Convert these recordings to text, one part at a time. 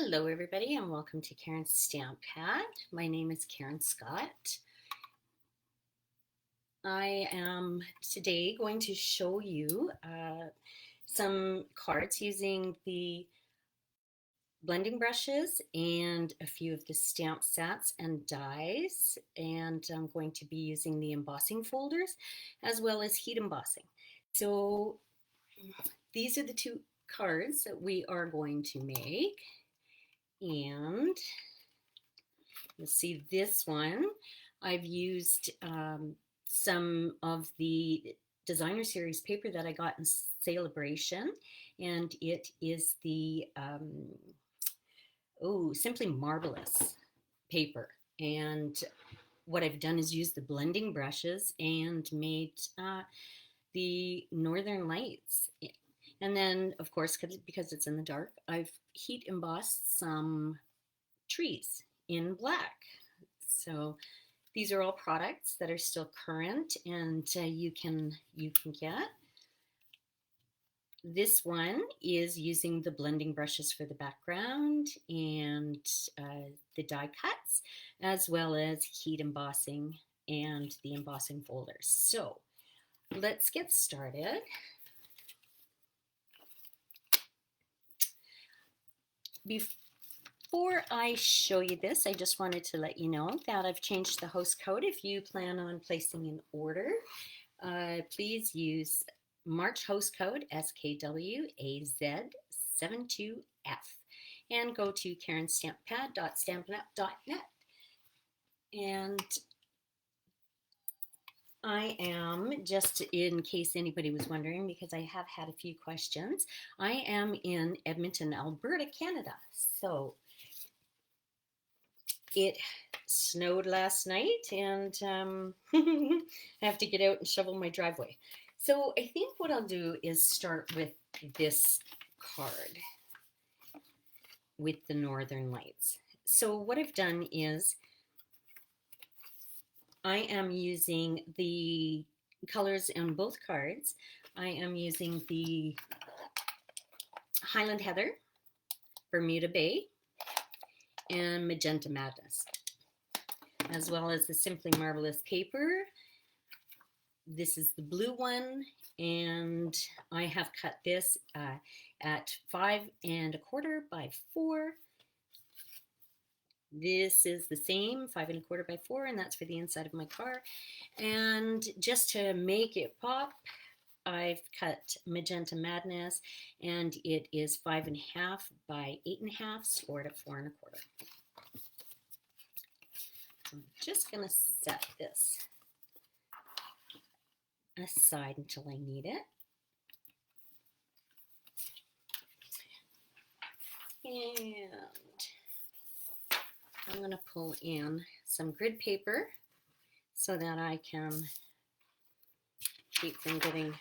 Hello everybody and welcome to Karen's Stamp Pad. My name is Karen Scott. I am today going to show you some cards using the blending brushes and a few of the stamp sets and dies, and I'm going to be using the embossing folders as well as heat embossing. So these are the two cards that we are going to make, and you'll see this one. I've used some of the designer series paper that I got in Celebration, and it is the Simply Marvelous paper. And what I've done is use the blending brushes and made the Northern Lights. And then, of course, because it's in the dark, I've heat embossed some trees in black. So these are all products that are still current, and you can get. This one is using the blending brushes for the background and the die cuts, as well as heat embossing and the embossing folders. So let's get started. Before I show you this, I just wanted to let you know that I've changed the host code. If you plan on placing an order, please use March host code SKWAZ72F and go to karenstamppad.stampin'.net. And I am, just in case anybody was wondering, because I have had a few questions, I am in Edmonton, Alberta, Canada. So it snowed last night, and I have to get out and shovel my driveway. So I think what I'll do is start with this card with the Northern Lights. So what I've done is I am using the colors on both cards. I am using the Highland Heather, Bermuda Bay, and Magenta Madness, as well as the Simply Marvelous paper. This is the blue one, and I have cut this at 5 1/4 by 4. This is the same, 5 1/4 by 4, and that's for the inside of my car. And just to make it pop, I've cut Magenta Madness, and it is 5 1/2 by 8 1/2, scored at 4 1/4. I'm just gonna set this aside until I need it. And I'm going to pull in some grid paper so that I can keep from getting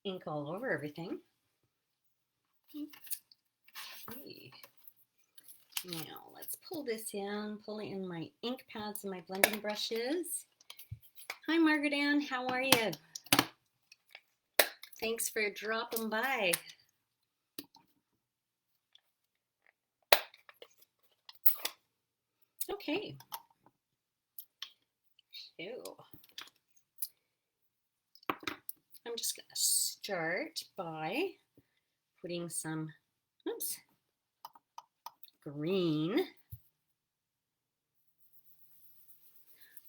ink all over everything. Okay. Now let's pull this in, pull in my ink pads and my blending brushes. Hi Margaret Ann, how are you? Thanks for dropping by. Okay. So I'm just going to start by putting some green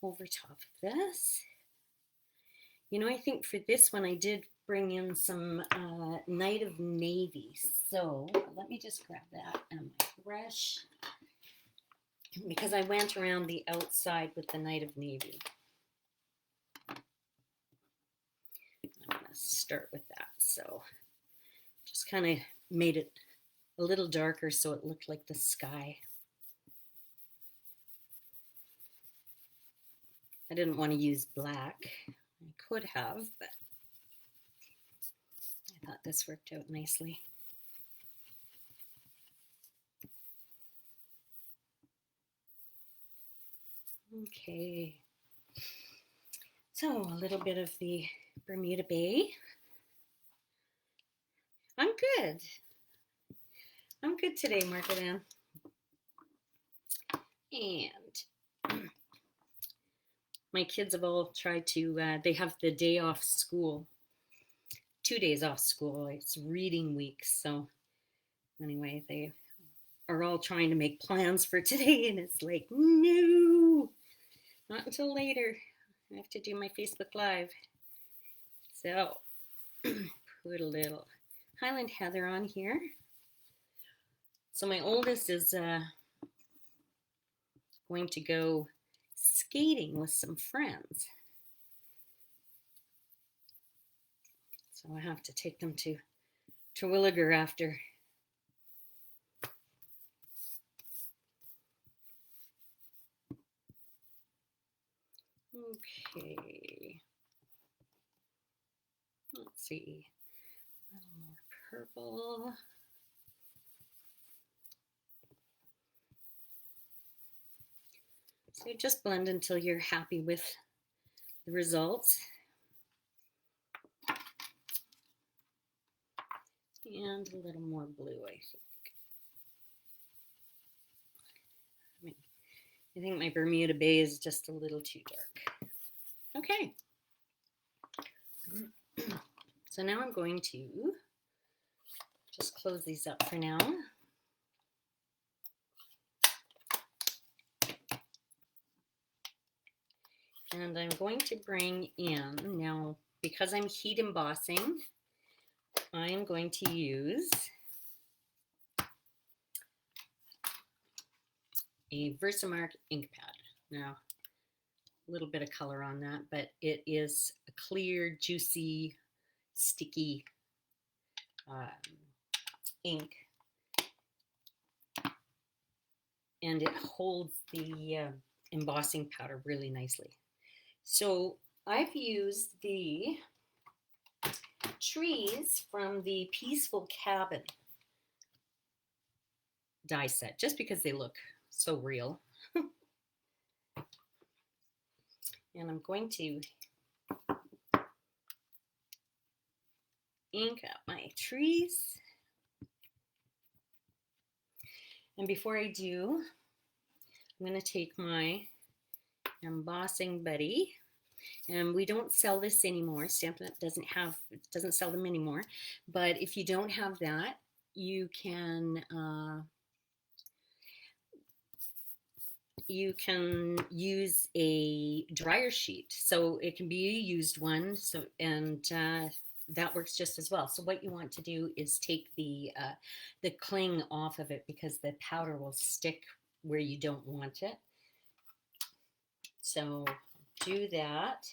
over top of this. You know, I think for this one I did bring in some Night of Navy. So let me just grab that and my brush, because I went around the outside with the Night of Navy. I'm going to start with that. So just kind of made it a little darker so it looked like the sky. I didn't want to use black. I could have, but I thought this worked out nicely. Okay, so a little bit of the Bermuda Bay. I'm Good. I'm good today, Margaret Ann. And my kids have all tried to, they have the day off school, 2 days off school. It's reading week. So anyway, they are all trying to make plans for today. And it's like, no, not until later. I have to do my Facebook Live. So put a little Highland Heather on here. So my oldest is going to go skating with some friends. So I have to take them to Terwilliger after. Okay. Let's see. A little more purple. So just blend until you're happy with the results. And a little more blue, I think. I think my Bermuda Bay is just a little too dark. Okay. So now I'm going to just close these up for now. And I'm going to bring in, now because I'm heat embossing, I'm going to use a Versamark ink pad. Now, a little bit of color on that, but it is a clear, juicy, sticky ink. And it holds the embossing powder really nicely. So I've used the trees from the Peaceful Cabin die set, just because they look so real. And I'm going to ink up my trees. And before I do, I'm going to take my embossing buddy, and we don't sell this anymore. Stampin' Up! doesn't sell them anymore. But if you don't have that, you can use a dryer sheet. So it can be a used one. So that works just as well. So what you want to do is take the cling off of it, because the powder will stick where you don't want it. So do that.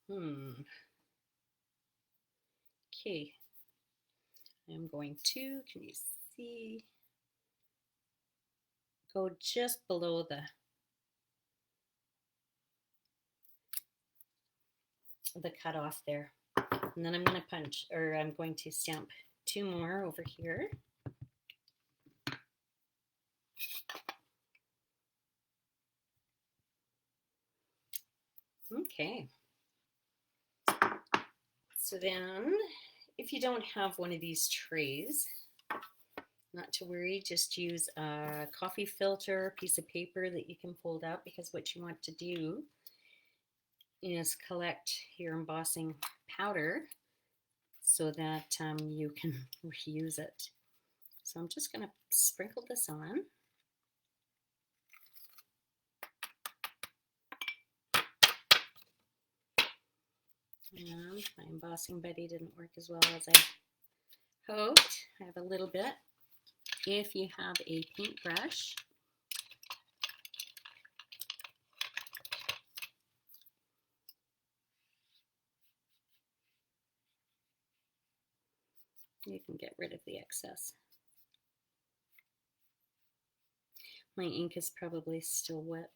And okay, I'm going to, can you see, go just below the cutoff there. And then I'm going to stamp 2 more over here. Okay. So then, if you don't have one of these trays, not to worry, just use a coffee filter, piece of paper that you can fold up, because what you want to do is collect your embossing powder so that you can reuse it. So I'm just going to sprinkle this on. And my embossing buddy didn't work as well as I hoped. I have a little bit. If you have a paintbrush, you can get rid of the excess. My ink is probably still wet.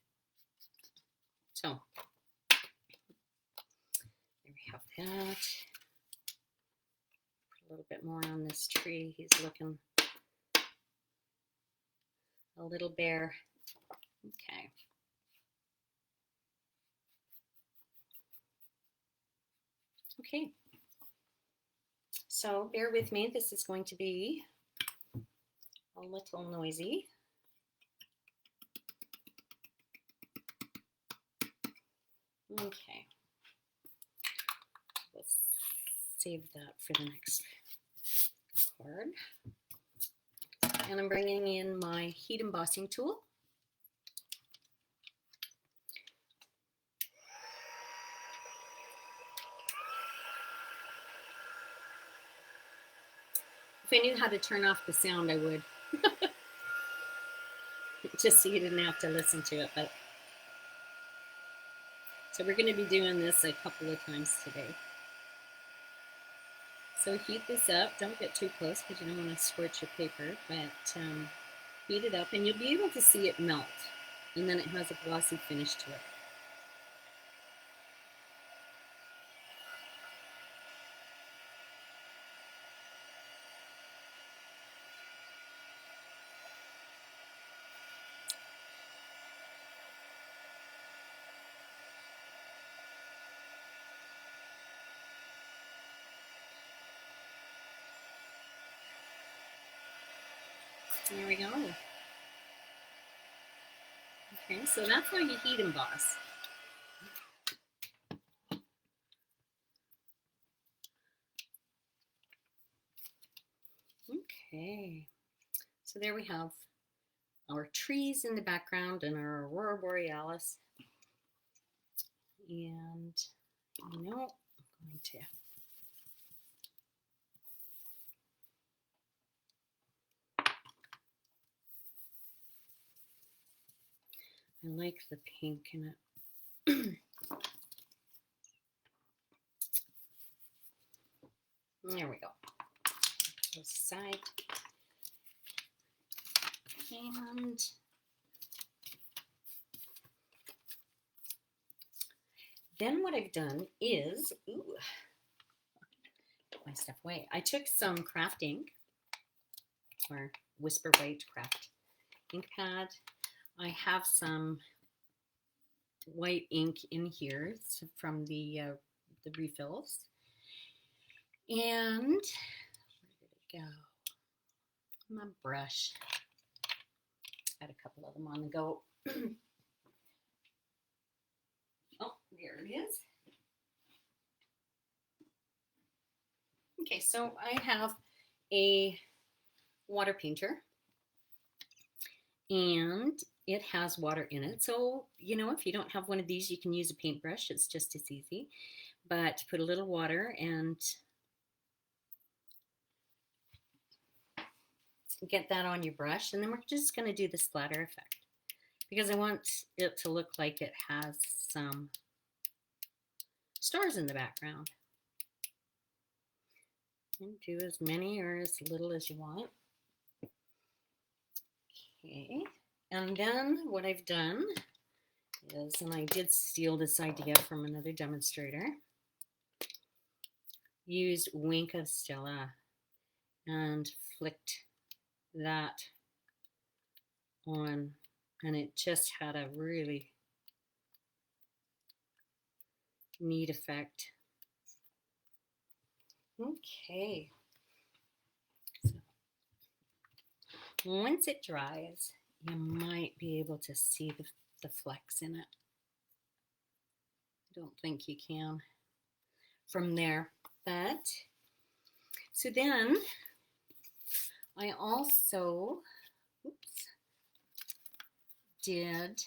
So there we have that. Put a little bit more on this tree. He's looking a little bare. Okay. Okay. So bear with me. This is going to be a little noisy. Okay. Let's save that for the next card. And I'm bringing in my heat embossing tool. If I knew how to turn off the sound, I would. Just so you didn't have to listen to it. But so we're going to be doing this a couple of times today. So heat this up. Don't get too close because you don't want to scorch your paper, but heat it up and you'll be able to see it melt. And then it has a glossy finish to it. There we go. Okay, so that's how you heat emboss. Okay, so there we have our trees in the background and our aurora borealis. And I'm going to I like the pink in it. There we go. This side. And then what I've done is, put my stuff away. I took some craft ink, or Whisper White craft ink pad. I have some white ink in here from the refills. And where did it go? My brush. Had a couple of them on the go. Oh, there it is. Okay, so I have a water painter and it has water in it. So, you know, if you don't have one of these, you can use a paintbrush. It's just as easy. But put a little water and get that on your brush. And then we're just going to do the splatter effect because I want it to look like it has some stars in the background. And do as many or as little as you want. Okay, and then what I've done is, and I did steal this idea from another demonstrator, used Wink of Stella and flicked that on, and it just had a really neat effect. Okay, so once it dries, you might be able to see the flecks in it. I don't think you can from there, but so then I also did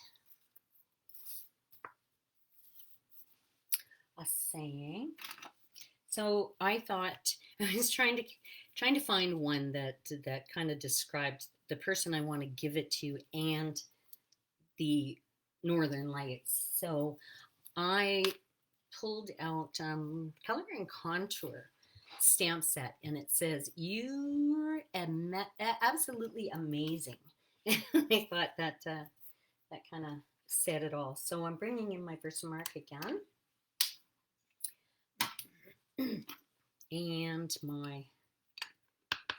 a saying. So I thought I was trying to find one that kind of described the person I want to give it to and the Northern Lights. So I pulled out Color and Contour stamp set, and it says, "You're absolutely amazing." I thought that that kind of said it all. So I'm bringing in my Versamark again. And my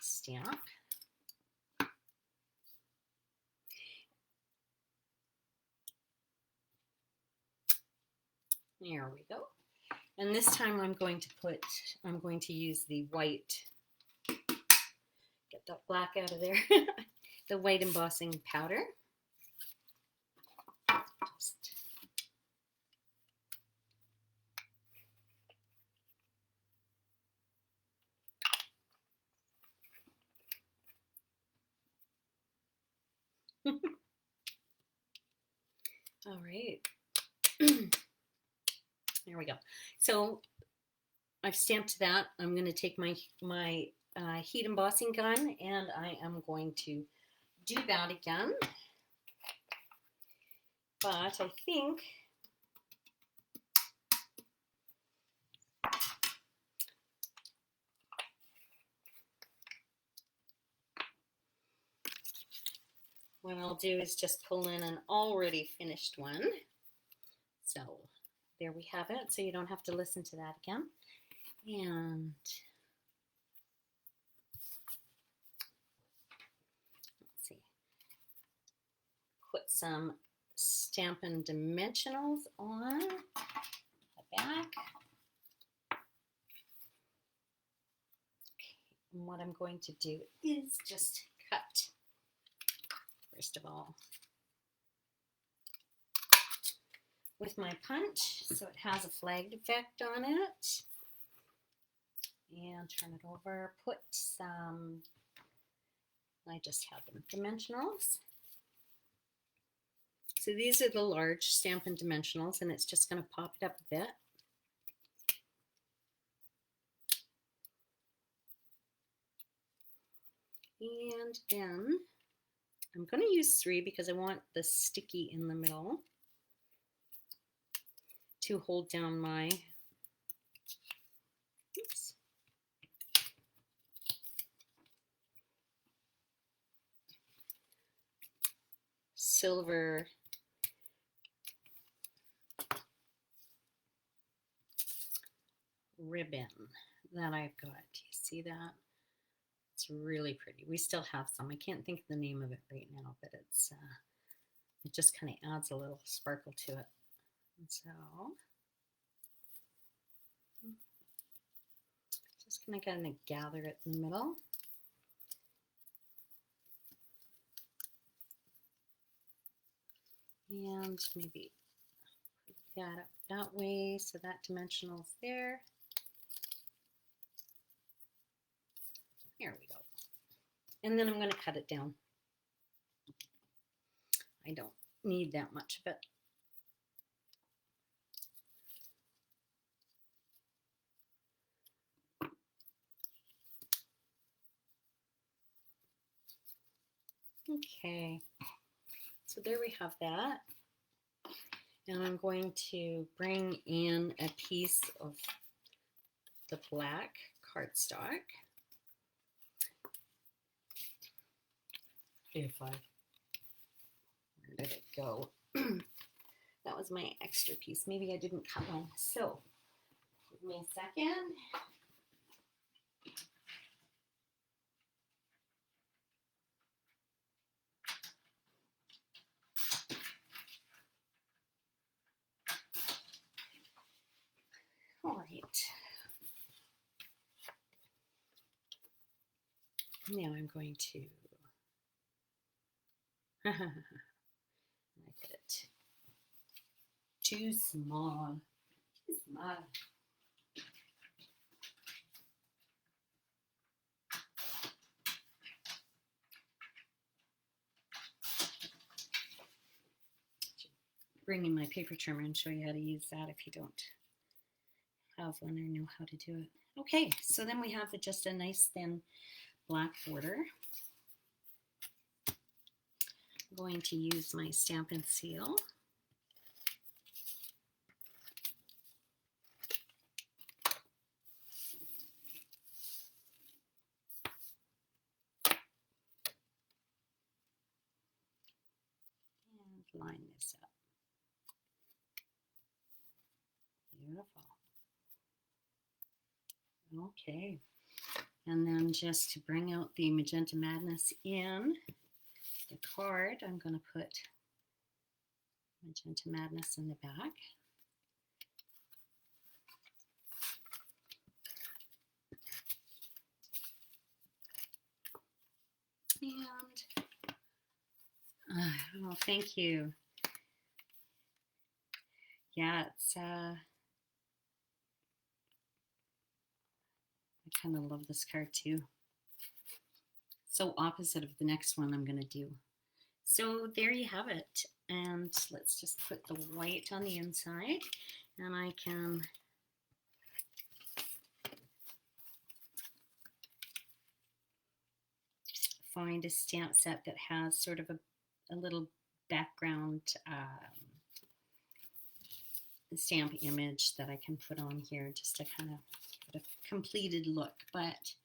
stamp. There we go. And this time I'm going to use the white, get that black out of there, the white embossing powder. Just all right. There we go. So I've stamped that. I'm going to take my heat embossing gun and I am going to do that again. But I think what I'll do is just pull in an already finished one. So there we have it. So you don't have to listen to that again. And let's see, put some Stampin' Dimensionals on the back. Okay, and what I'm going to do is just cut, first of all, with my punch so it has a flagged effect on it. And turn it over, put some, I just have them, dimensionals. So these are the large Stampin' Dimensionals, and it's just going to pop it up a bit. And then I'm going to use 3 because I want the sticky in the middle to hold down my, oops, silver ribbon that I've got. Do you see that? It's really pretty. We still have some. I can't think of the name of it right now, but it's it just kind of adds a little sparkle to it. And so just gonna kind of gather it in the middle. And maybe put that up that way so that dimensional's there. Here we go. And then I'm going to cut it down. I don't need that much of it. Okay, so there we have that. And I'm going to bring in a piece of the black cardstock. Where did it go? That was my extra piece. Maybe I didn't cut one. So give me a second. All right. Now I'm going to I did it too small. Too small. Bring in my paper trimmer and show you how to use that if you don't have one or know how to do it. Okay, so then we have just a nice thin black border. I'm going to use my Stampin' Seal. And line this up. Beautiful. Okay, and then just to bring out the Magenta Madness in the card, I'm going to put Magenta Madness in the back. And oh, thank you. Yeah, it's I kind of love this card too. So opposite of the next one I'm going to do. So there you have it. And let's just put the white on the inside, and I can find a stamp set that has sort of a little background stamp image that I can put on here just to kind of give it a completed look. But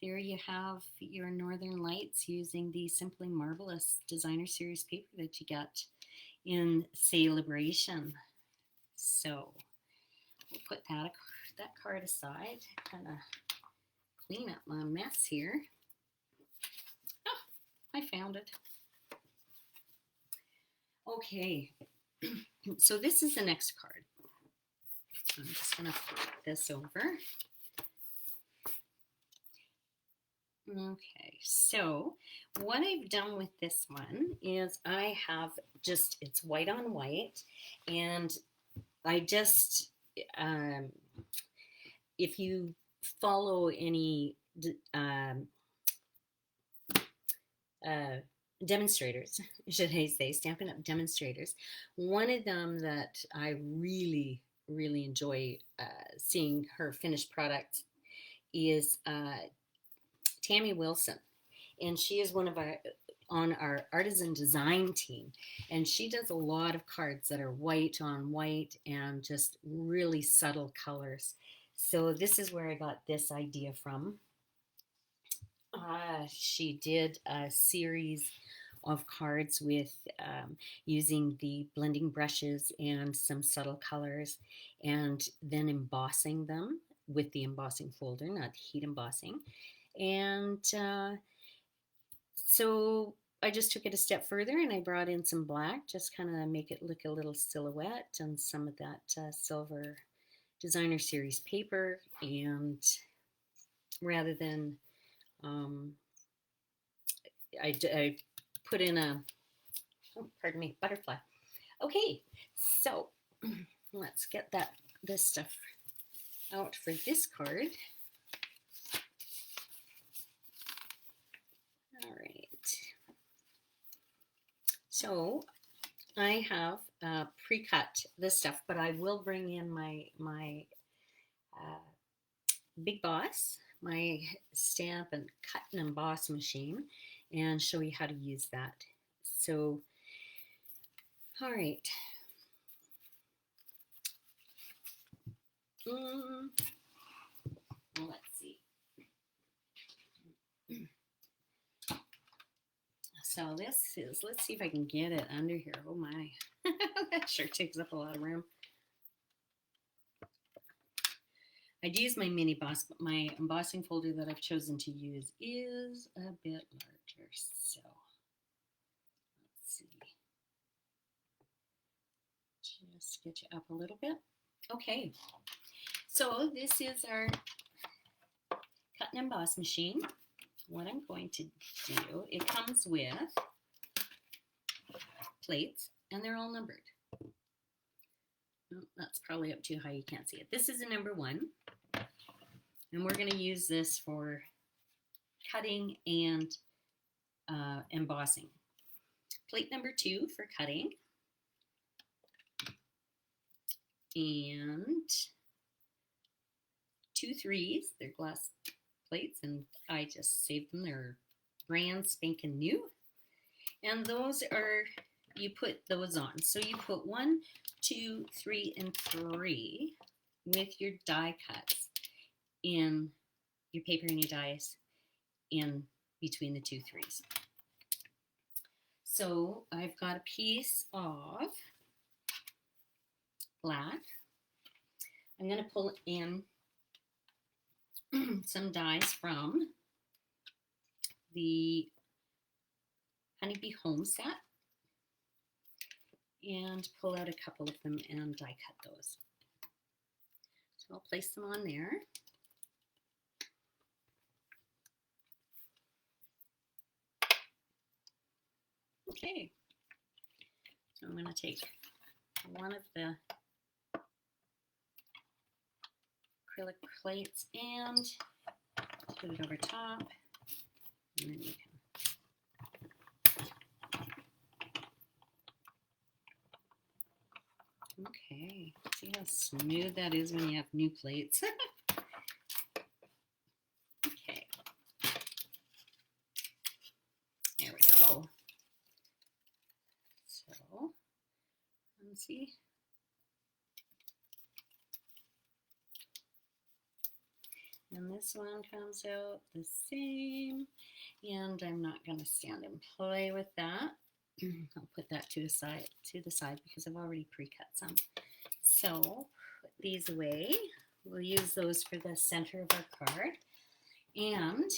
there you have your Northern Lights using the Simply Marvelous Designer Series paper that you get in Celebration. So we'll put that card aside, kind of clean up my mess here. Oh, I found it. Okay, so this is the next card. I'm just going to flip this over. Okay, so what I've done with this one is I have just, it's white on white, and I just, if you follow any demonstrators, should I say, Stampin' Up! Demonstrators, one of them that I really enjoy seeing her finished product is Tammy Wilson, and she is one of on our artisan design team, and she does a lot of cards that are white on white and just really subtle colors. So this is where I got this idea from. She did a series of cards with using the blending brushes and some subtle colors, and then embossing them with the embossing folder, not heat embossing. And so I just took it a step further, and I brought in some black, just kind of make it look a little silhouette, and some of that silver Designer Series paper. And rather than I put in a, oh, pardon me, butterfly. Okay, so let's get this stuff out for this card. All right. So I have pre-cut this stuff, but I will bring in my Big Boss, my stamp and cut and emboss machine, and show you how to use that. So, all right. Let's see. So this is, let's see if I can get it under here. Oh my, that sure takes up a lot of room. I'd use my mini boss, but my embossing folder that I've chosen to use is a bit larger. So let's see. Just get you up a little bit. Okay, so this is our cut and emboss machine. What I'm going to do, it comes with plates, and they're all numbered. Oh, that's probably up too high, you can't see it. This is a number 1, and we're going to use this for cutting and embossing. Plate number 2 for cutting, and 2 3s, they're glass plates, and I just saved them. They're brand spanking new, and those are, you put those on. So you put 1, 2, 3, and 3 with your die cuts in your paper and your dies in between the 2 3s. So I've got a piece of black. I'm going to pull in some dies from the Honeybee Home set and pull out a couple of them and die cut those. So I'll place them on there. Okay, so I'm going to take one of the acrylic plates and put it over top, and then you can okay, see how smooth that is when you have new plates. Okay, there we go. So, let's see. And this one comes out the same, and I'm not going to stand and play with that. I'll put that to the side because I've already pre-cut some. So put these away. We'll use those for the center of our card. And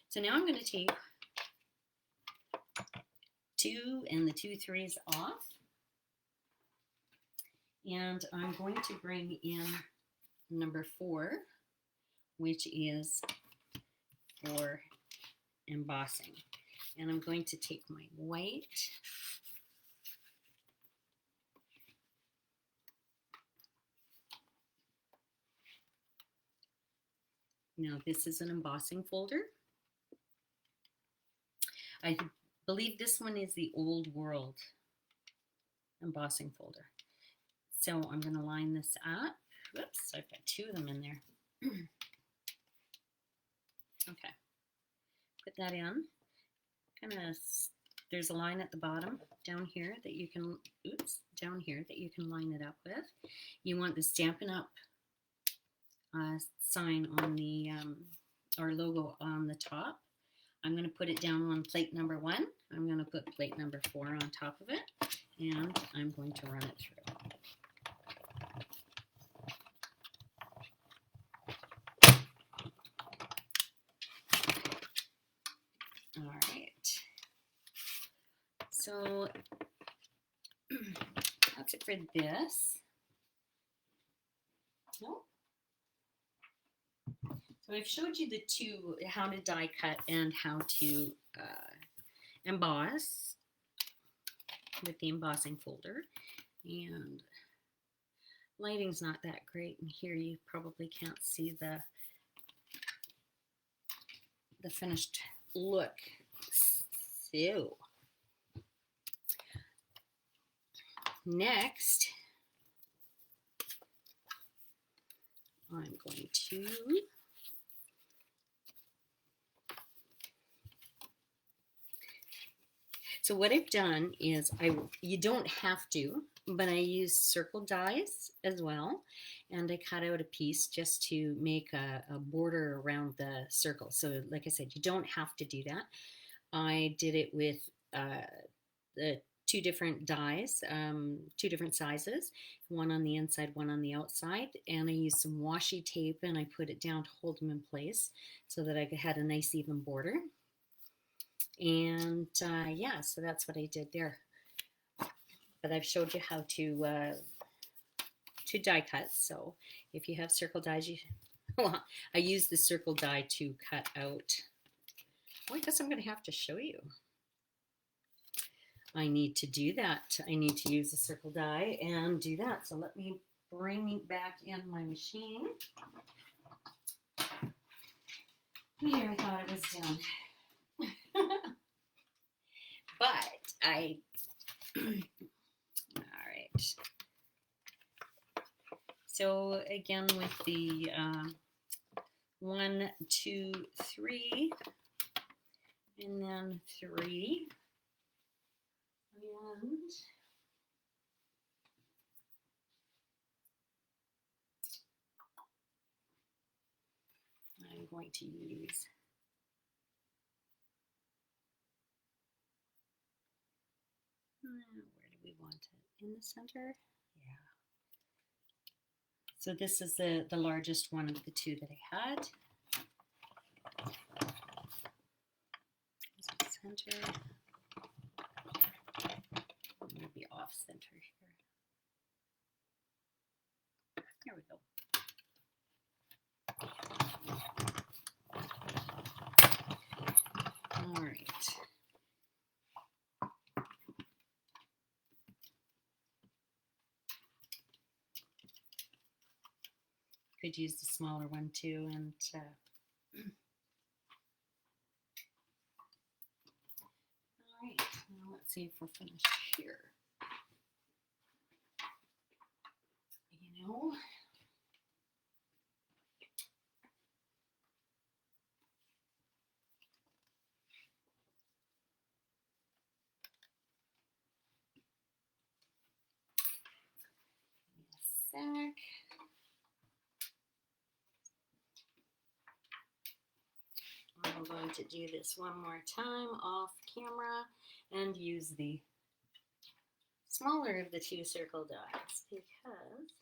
so now I'm going to take 2 and the 2 3s off. And I'm going to bring in number 4, which is for embossing. And I'm going to take my white now this is an embossing folder. I believe this one is the Old World embossing folder. So I'm going to line this up. Whoops, I've got 2 of them in there. Okay, put that in. There's a line at the bottom down here that you can, down here that you can line it up with. You want the Stampin' Up! Sign on the, or logo on the top. I'm going to put it down on plate number 1. I'm going to put plate number 4 on top of it, and I'm going to run it through. All right. So that's it for this. Nope. So I've showed you the 2, how to die cut and how to emboss with the embossing folder. And lighting's not that great in here. You probably can't see the finished look. So next, I'm going to so what I've done is you don't have to, but I use circle dies as well, and I cut out a piece just to make a border around the circle. So like I said, you don't have to do that. I did it with the 2 different dies, 2 different sizes, one on the inside, one on the outside, and I used some washi tape and I put it down to hold them in place so that I had a nice even border. And yeah, so that's what I did there. But I've showed you how to die cut. So if you have circle dies, well, I use the circle die to cut out. Well, I guess I'm going to have to show you. I need to do that. I need to use a circle die and do that. So let me bring it back in my machine. Here, I thought it was done. But I, all right. So again, with the 1, 2, 3, and then 3, and I'm going to use where do we want it? In the center? Yeah. So this is the largest one of the 2 that I had. Center. I'm going to be off center here. There we go. All right. Could use the smaller one too. And all right, now let's see if we're finished here. You know, sec. I'm going to do this one more time off camera and use the smaller of the two circle dies because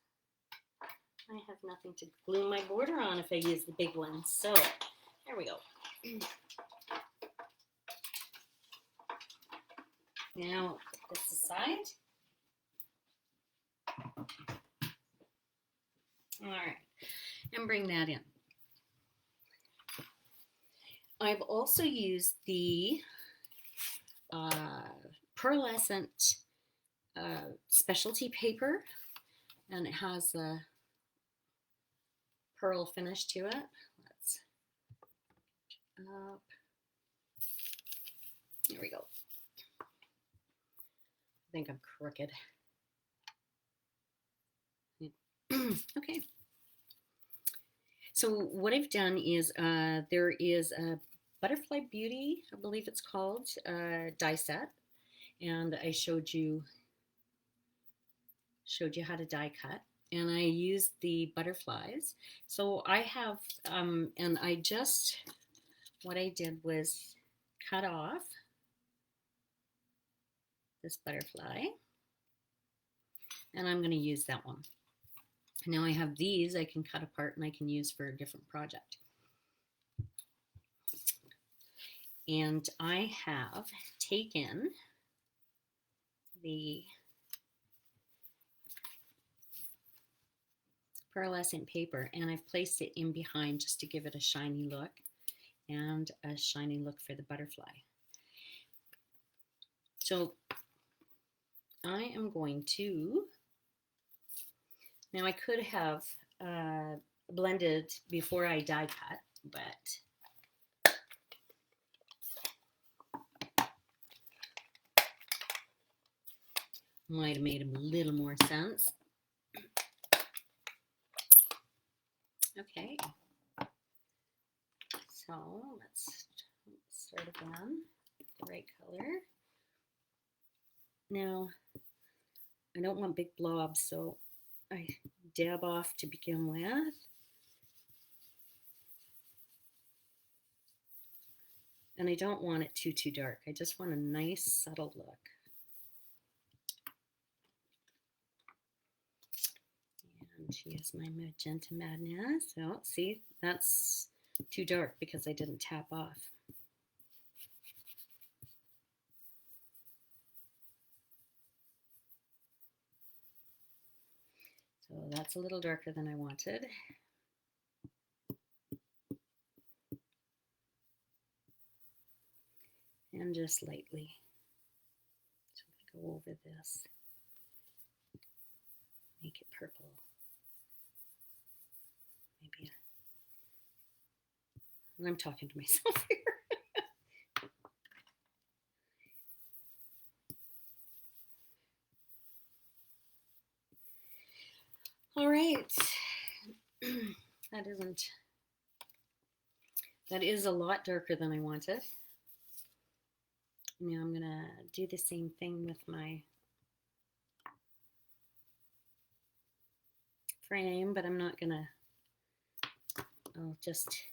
I have nothing to glue my border on if I use the big one. So there we go. Now put this aside. All right, and bring that in. I've also used the pearlescent specialty paper, and it has a pearl finish to it. Let's up. There we go. I think I'm crooked. Okay. So what I've done is there is a Butterfly Beauty, I believe it's called, die set, and I showed you how to die cut, and I used the butterflies. So I have, and I just, what I did was cut off this butterfly, and I'm going to use that one. Now I have these I can cut apart and I can use for a different project. And I have taken the pearlescent paper and I've placed it in behind just to give it a shiny look and a shiny look for the butterfly. So I am going to, now I could have blended before I die cut, but might have made a little more sense. Okay, so let's start again with the right color. Now, I don't want big blobs, so I dab off to begin with. And I don't want it too dark. I just want a nice subtle look. And here's my Magenta Madness. So see, that's too dark because I didn't tap off. So that's a little darker than I wanted. And just lightly. So I'm going to go over this. Make it purple. Maybe and I'm talking to myself here. All right. That is a lot darker than I wanted. Now I'm going to do the same thing with my frame, but I'm not going to, I'll just,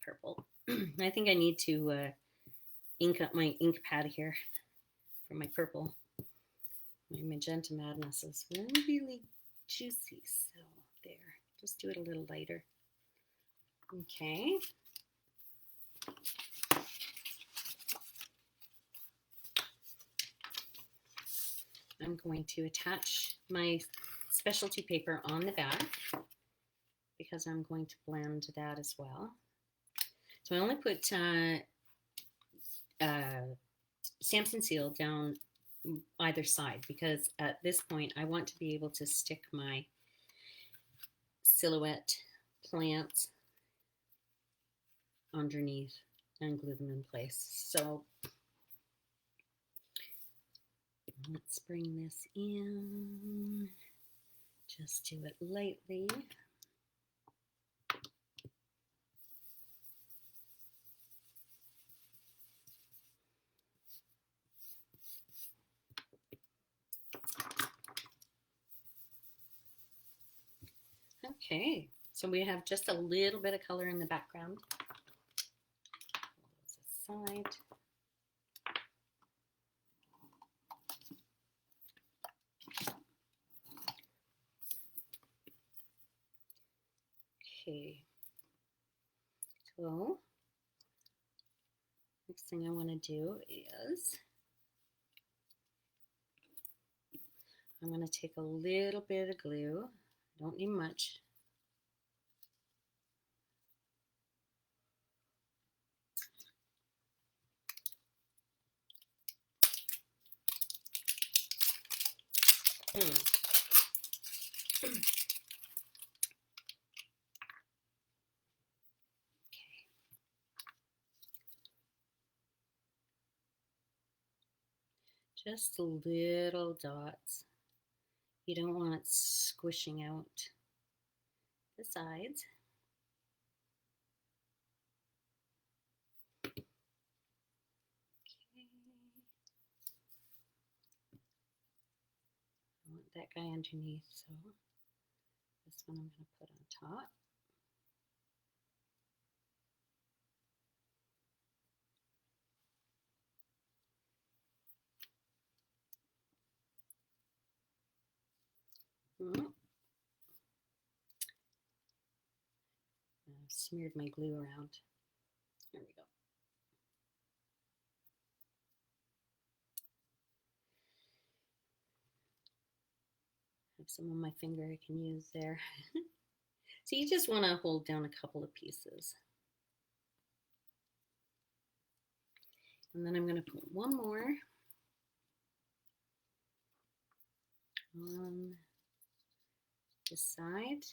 purple. I think I need to ink up my ink pad here for my purple. My Magenta Madness is really juicy, so there. Just do it a little lighter. Okay. I'm going to attach my specialty paper on the back because I'm going to blend that as well. So I only put stamps and seal down either side because at this point I want to be able to stick my silhouette plants underneath and glue them in place. So let's bring this in. Just do it lightly. Okay, so we have just a little bit of color in the background. Aside. Okay, so next thing I want to do is I'm going to take a little bit of glue. Don't need much. Just little dots. You don't want it squishing out the sides. Okay. I want that guy underneath, so this one I'm going to put on top. I've smeared my glue around. There we go. Have some on my finger I can use there. So you just want to hold down a couple of pieces. And then I'm going to put one more on this side.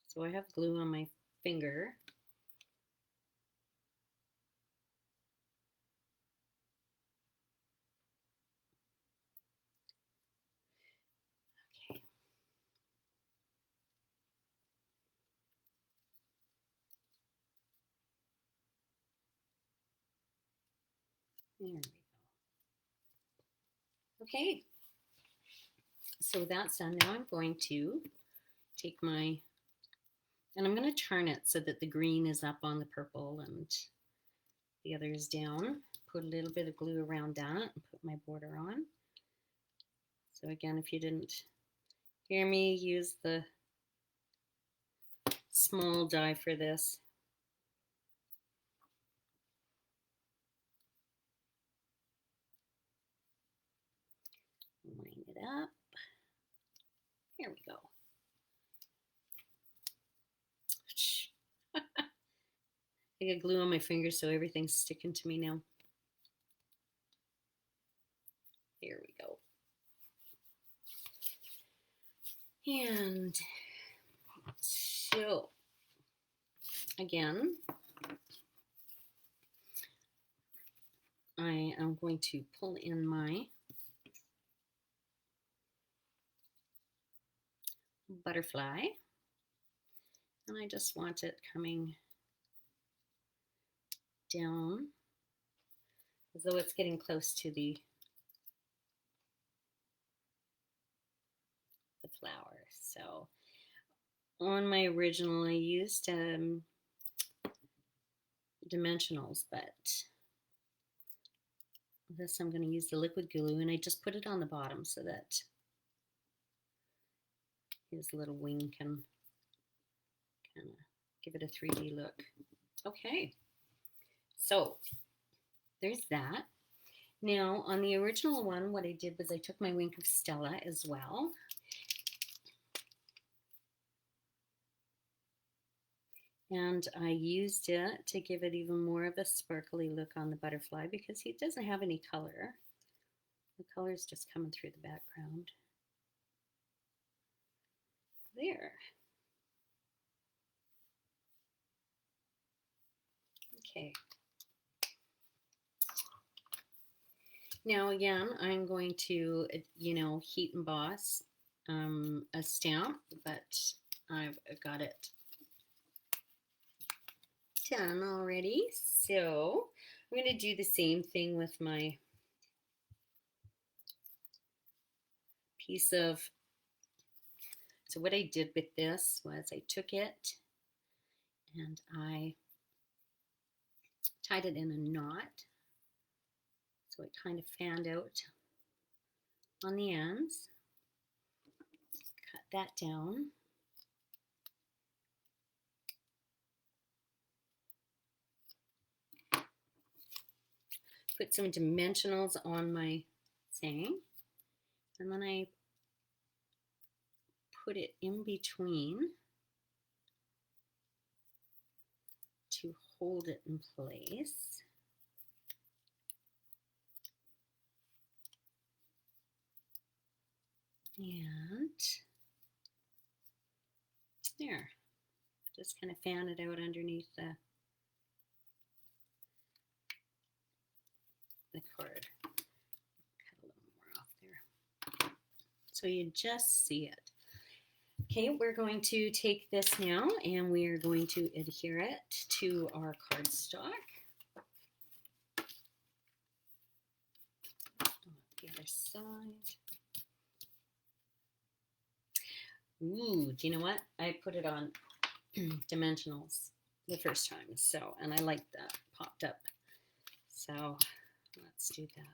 So I have glue on my finger. Okay. There we go. Okay. So that's done. Now I'm going to take my, and I'm going to turn it so that the green is up on the purple and the other is down. Put a little bit of glue around that and put my border on. So again, if you didn't hear me, use the small die for this. Line it up. Here we go. I got glue on my fingers, so everything's sticking to me now. Here we go. And so, again, I am going to pull in my butterfly, and I just want it coming down as though it's getting close to the flower. So on my original, I used dimensionals, but this I'm going to use the liquid glue, and I just put it on the bottom so that his little wing can kind of give it a 3D look. Okay, so there's that. Now on the original one, what I did was I took my Wink of Stella as well. And I used it to give it even more of a sparkly look on the butterfly because he doesn't have any color. The color is just coming through the background. There. Okay. Now again, I'm going to, heat emboss a stamp, but I've got it done already. So I'm going to do the same thing with my piece of, so what I did with this was I took it and I tied it in a knot. So it kind of fanned out on the ends. Cut that down. Put some dimensionals on my thing, and then I put it in between to hold it in place. And there, just kind of fan it out underneath the cord. Cut a little more off there. So you just see it. Okay, we're going to take this now and we are going to adhere it to our cardstock. The other side. Ooh, do you know what? I put it on dimensionals the first time, so, and I like that popped up. So let's do that.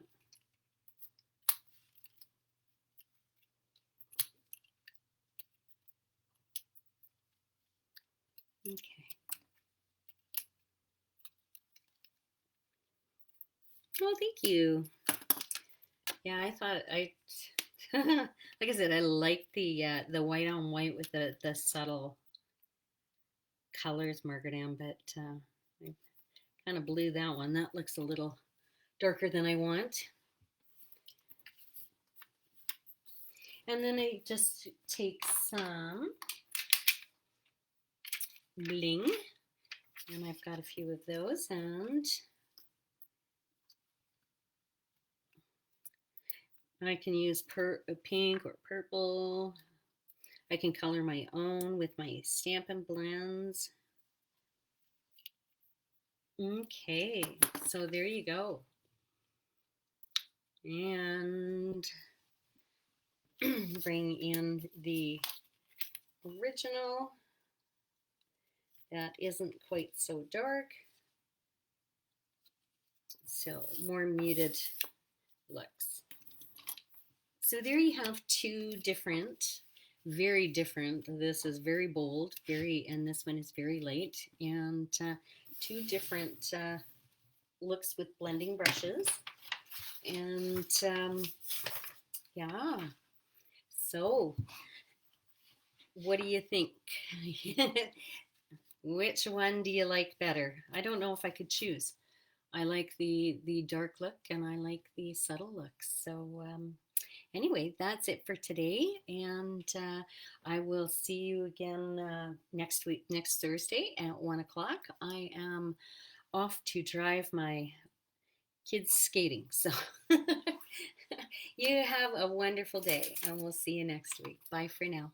Okay. Oh, thank you. Yeah, I thought like I said, I like the white on white with the subtle colors, Margaret Ann, but I kind of blew that one. That looks a little darker than I want. And then I just take some bling, and I've got a few of those, and I can use pink or purple. I can color my own with my Stampin' Blends. Okay, so there you go. And bring in the original that isn't quite so dark. So more muted looks. So there you have two different, very different. This is very bold, and this one is very light, and two different looks with blending brushes. And yeah, so what do you think? Which one do you like better? I don't know if I could choose. I like the dark look and I like the subtle look. So anyway, that's it for today, and I will see you again next week, next Thursday at 1 o'clock. I am off to drive my kids skating. So you have a wonderful day, and we'll see you next week. Bye for now.